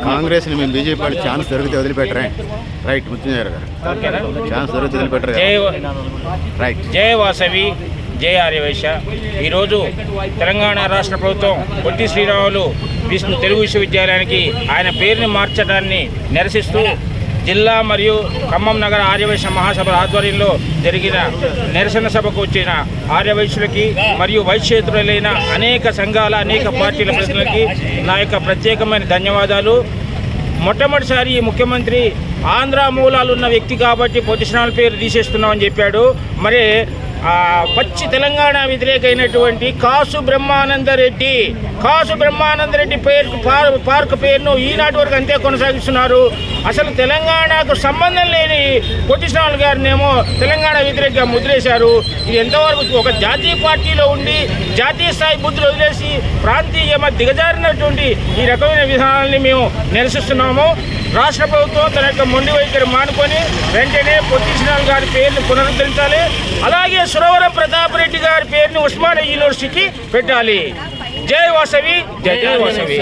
కాంగ్రెస్ని మేము బీజేపీ వాళ్ళు ఛాన్స్ దొరికితే వదిలిపెట్టరే. రైట్, మృత్యుంజయ గారు ఛాన్స్ దొరికితే వదిలిపెట్టరు. రైట్. జయ వాసవి, జయ ఆర్యవైశ్య. ఈరోజు తెలంగాణ రాష్ట్ర ప్రభుత్వం పొట్టి శ్రీరాములు తెలుగు విశ్వవిద్యాలయానికి ఆయన పేరుని మార్చడాన్ని నిరసిస్తూ జిల్లా మరియు ఖమ్మం నగర ఆర్యవైశ్య మహాసభల ఆధ్వర్యంలో జరిగిన నిరసన సభకు వచ్చిన ఆర్యవైశ్యులకి మరియు వైశ్యేతరులైన అనేక సంఘాల అనేక పార్టీల ప్రతినిధులకి నా యొక్క ప్రత్యేకమైన ధన్యవాదాలు. మొట్టమొదటిసారి ఈ ముఖ్యమంత్రి ఆంధ్ర మూలాలు ఉన్న వ్యక్తి కాబట్టి పొట్టి శ్రీరాములు పేరు తీసేస్తున్నామని చెప్పాడు. మరి పచ్చి తెలంగాణ వ్యతిరేకమైనటువంటి కాసు బ్రహ్మానందరెడ్డి పార్క్ పేరును ఈనాటి వరకు అంతే కొనసాగిస్తున్నారు. అసలు తెలంగాణకు సంబంధం లేని పొట్టి శ్రీరాములు గారినేమో తెలంగాణ వ్యతిరేకంగా ముద్రేశారు. ఇది ఎంతవరకు ఒక జాతీయ పార్టీలో ఉండి జాతీయ స్థాయి బుద్ధులు వదిలేసి ప్రాంతీయ దిగజారినటువంటి ఈ రకమైన విధానాలని మేము నిరసిస్తున్నాము. రాష్ట్ర ప్రభుత్వం తన యొక్క మొండి వైఖరి మానుకొని వెంటనే పొట్టి శ్రీరాములు గారి పేరును పునరుద్ధరించాలి. అలాగే సురవరం ప్రతాప్ రెడ్డి గారి పేరుని ఉస్మానియా యూనివర్సిటీకి పెట్టాలి. జై వాసవి, జై వాసవి.